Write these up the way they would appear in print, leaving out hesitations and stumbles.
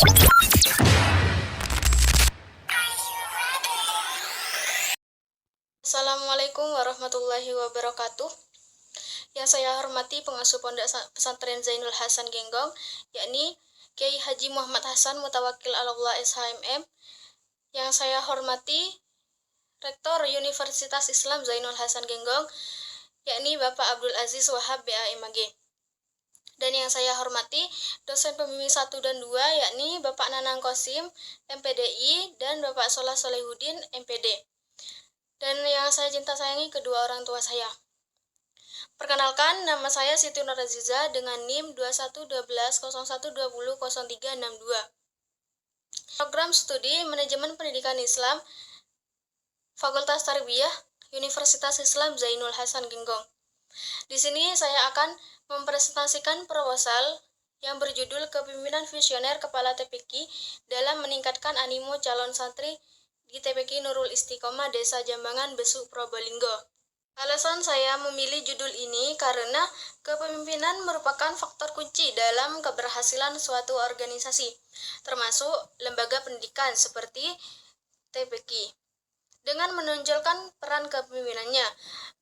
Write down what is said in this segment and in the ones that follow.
Assalamualaikum warahmatullahi wabarakatuh. Yang saya hormati pengasuh Pondok Pesantren Zainul Hasan Genggong, yakni Kiai Haji Muhammad Hasan Mutawakil Alallah SHMM. Yang saya hormati Rektor Universitas Islam Zainul Hasan Genggong, yakni Bapak Abdul Aziz Wahab BAMAG. Dan yang saya hormati dosen pembimbing 1 dan 2, yakni Bapak Nanang Kosim MPDI dan Bapak Solah Solehudin MPD. Dan yang saya cinta sayangi kedua orang tua saya. Perkenalkan, nama saya Siti Nur Aziza dengan NIM 211201200362. Program Studi Manajemen Pendidikan Islam Fakultas Tarbiyah Universitas Islam Zainul Hasan Genggong. Di sini saya akan mempresentasikan proposal yang berjudul Kepemimpinan Visioner Kepala TPQ dalam meningkatkan animo calon santri di TPQ Nurul Istiqomah Desa Jambangan, Besuk, Probolinggo. Alasan saya memilih judul ini karena kepemimpinan merupakan faktor kunci dalam keberhasilan suatu organisasi, termasuk lembaga pendidikan seperti TPQ. Dengan menonjolkan peran kepemimpinannya,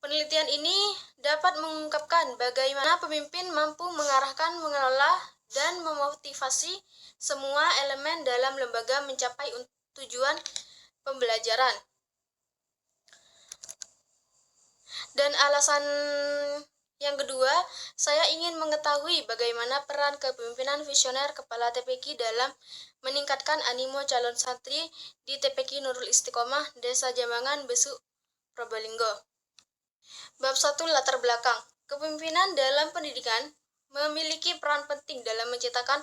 penelitian ini dapat mengungkapkan bagaimana pemimpin mampu mengarahkan, mengelola, dan memotivasi semua elemen dalam lembaga mencapai tujuan pembelajaran. Dan alasan yang kedua, saya ingin mengetahui bagaimana peran kepemimpinan visioner Kepala TPQ dalam meningkatkan animo calon santri di TPQ Nurul Istiqomah Desa Jambangan, Besuk, Probolinggo. Bab 1, latar belakang. Kepemimpinan dalam pendidikan memiliki peran penting dalam menciptakan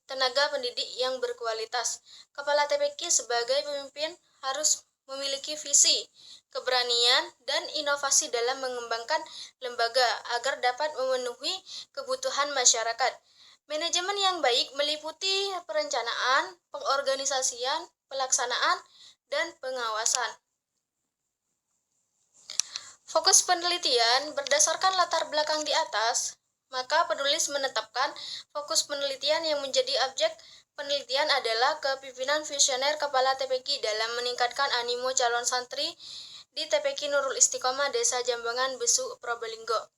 tenaga pendidik yang berkualitas. Kepala TPQ sebagai pemimpin harus memiliki visi, keberanian, dan inovasi dalam mengembangkan lembaga agar dapat memenuhi kebutuhan masyarakat. Manajemen yang baik meliputi perencanaan, pengorganisasian, pelaksanaan, dan pengawasan. Fokus penelitian berdasarkan latar belakang di atas, maka penulis menetapkan fokus penelitian yang menjadi objek penelitian adalah kepemimpinan visioner Kepala TPQ dalam meningkatkan animo calon santri di TPQ Nurul Istiqomah Desa Jambangan, Besuk, Probolinggo.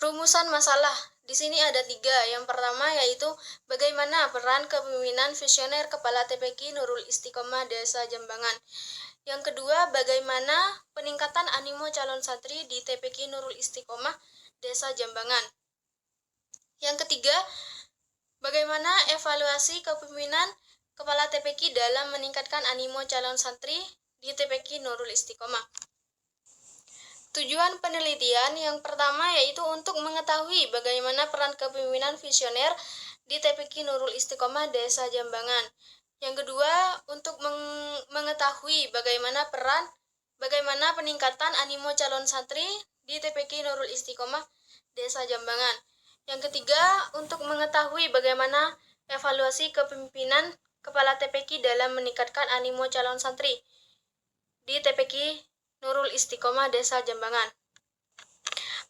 Rumusan masalah. Di sini ada 3. Yang pertama yaitu bagaimana peran kepemimpinan visioner Kepala TPQ Nurul Istiqomah Desa Jambangan. Yang kedua, bagaimana peningkatan animo calon santri di TPQ Nurul Istiqomah Desa Jambangan. Yang ketiga, bagaimana evaluasi kepemimpinan Kepala TPQ dalam meningkatkan animo calon santri di TPQ Nurul Istiqomah. Tujuan penelitian yang pertama yaitu untuk mengetahui bagaimana peran kepemimpinan visioner di TPQ Nurul Istiqomah Desa Jambangan. Yang kedua, untuk mengetahui bagaimana peningkatan animo calon santri di TPQ Nurul Istiqomah Desa Jambangan. Yang ketiga, untuk mengetahui bagaimana evaluasi kepemimpinan Kepala TPQ dalam meningkatkan animo calon santri di TPQ Nurul Istiqomah Desa Jambangan.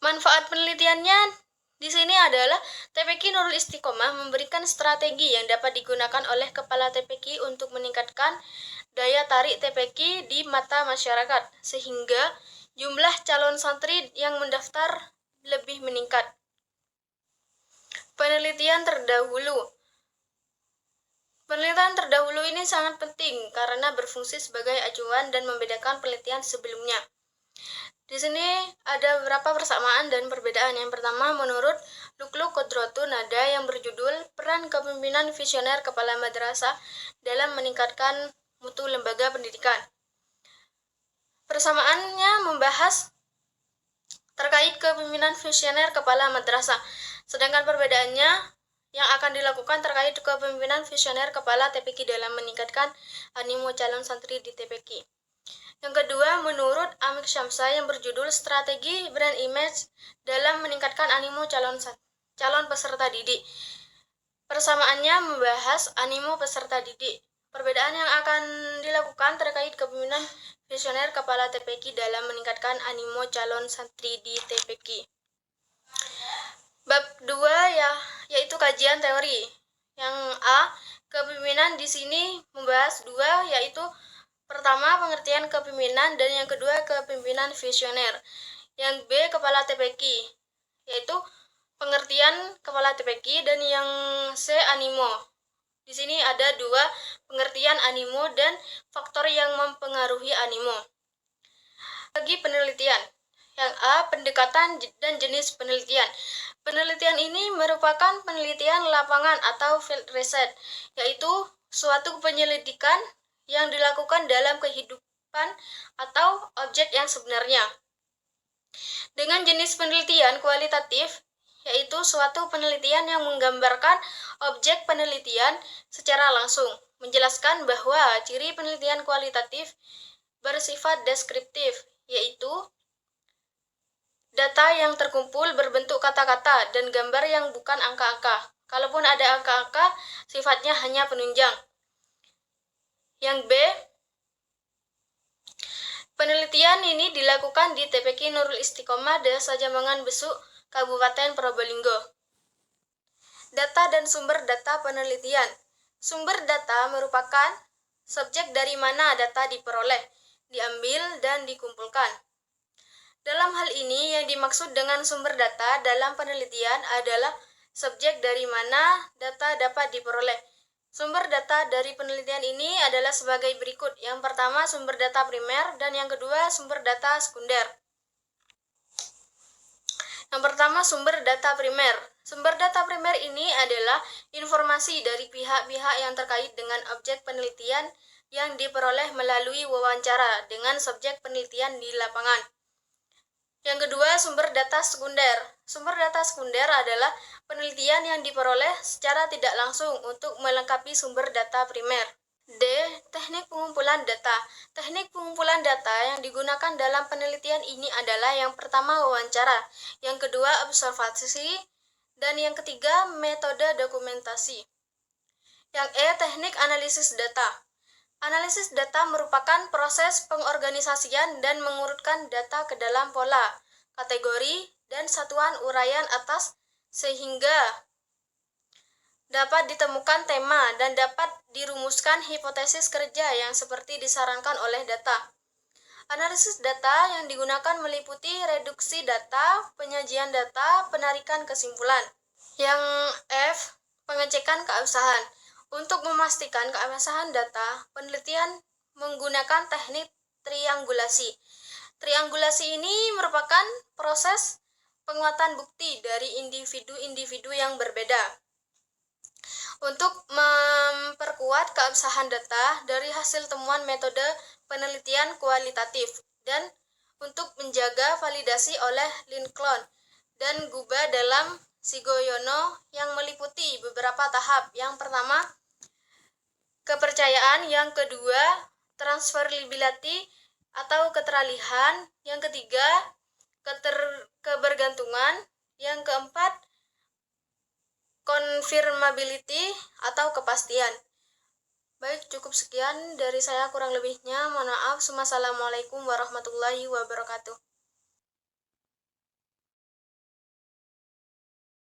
Manfaat penelitiannya di sini adalah TPQ Nurul Istiqomah memberikan strategi yang dapat digunakan oleh Kepala TPQ untuk meningkatkan daya tarik TPQ di mata masyarakat, sehingga jumlah calon santri yang mendaftar lebih meningkat. Penelitian terdahulu. Penelitian terdahulu ini sangat penting karena berfungsi sebagai acuan dan membedakan penelitian sebelumnya. Di sini ada beberapa persamaan dan perbedaan. Yang pertama, menurut Lukluk Kodrotun Nada yang berjudul Peran Kepemimpinan Visioner Kepala Madrasah dalam Meningkatkan Mutu Lembaga Pendidikan. Persamaannya membahas terkait kepemimpinan visioner Kepala Madrasah. Sedangkan perbedaannya yang akan dilakukan terkait kepemimpinan visioner Kepala TPQ dalam meningkatkan animo calon santri di TPQ. Yang kedua, menurut Amik Syamsa yang berjudul Strategi Brand Image dalam meningkatkan animo calon peserta didik. Persamaannya membahas animo peserta didik. Perbedaan yang akan dilakukan terkait kepemimpinan visioner Kepala TPQ dalam meningkatkan animo calon santri di TPQ. Bab 2 yaitu kajian teori. Yang A, Kepemimpinan di sini membahas dua, yaitu pertama pengertian kepemimpinan dan yang kedua kepemimpinan visioner. Yang B kepala TPQ, yaitu pengertian kepala TPQ, dan yang C animo. Di sini ada dua pengertian animo dan faktor yang mempengaruhi animo. Bagi penelitian, yang A pendekatan dan jenis penelitian. Penelitian ini merupakan penelitian lapangan atau field research, yaitu suatu penyelidikan yang dilakukan dalam kehidupan atau objek yang sebenarnya. Dengan jenis penelitian kualitatif, yaitu suatu penelitian yang menggambarkan objek penelitian secara langsung, menjelaskan bahwa ciri penelitian kualitatif bersifat deskriptif, yaitu data yang terkumpul berbentuk kata-kata dan gambar yang bukan angka-angka. Kalaupun ada angka-angka, sifatnya hanya penunjang. Yang B, penelitian ini dilakukan di TPQ Nurul Istiqomah, Desa Jambangan Besuk, Kabupaten Probolinggo. Data dan sumber data penelitian. Sumber data merupakan subjek dari mana data diperoleh, diambil, dan dikumpulkan. Dalam hal ini, yang dimaksud dengan sumber data dalam penelitian adalah subjek dari mana data dapat diperoleh. Sumber data dari penelitian ini adalah sebagai berikut. Yang pertama, sumber data primer, dan yang kedua, sumber data sekunder. Yang pertama, sumber data primer. Sumber data primer ini adalah informasi dari pihak-pihak yang terkait dengan objek penelitian yang diperoleh melalui wawancara dengan subjek penelitian di lapangan. Yang kedua, sumber data sekunder. Sumber data sekunder adalah penelitian yang diperoleh secara tidak langsung untuk melengkapi sumber data primer. D. Teknik pengumpulan data. Teknik pengumpulan data yang digunakan dalam penelitian ini adalah yang pertama wawancara, yang kedua observasi, dan yang ketiga metode dokumentasi. Yang E. Teknik analisis data. Analisis data merupakan proses pengorganisasian dan mengurutkan data ke dalam pola, kategori, dan satuan uraian atas sehingga dapat ditemukan tema dan dapat dirumuskan hipotesis kerja yang seperti disarankan oleh data. Analisis data yang digunakan meliputi reduksi data, penyajian data, penarikan kesimpulan. Yang F. Pengecekan keabsahan. Untuk memastikan keabsahan data, penelitian menggunakan teknik triangulasi. Triangulasi ini merupakan proses penguatan bukti dari individu-individu yang berbeda. Untuk memperkuat keabsahan data dari hasil temuan metode penelitian kualitatif dan untuk menjaga validasi oleh Lincoln dan Guba dalam Sigoyono yang meliputi beberapa tahap. Yang pertama, kepercayaan, yang kedua, transferability atau keteralihan, yang ketiga, kebergantungan, yang keempat, confirmability atau kepastian. Baik, cukup sekian dari saya, kurang lebihnya mohon maaf. Wassalamualaikum warahmatullahi wabarakatuh.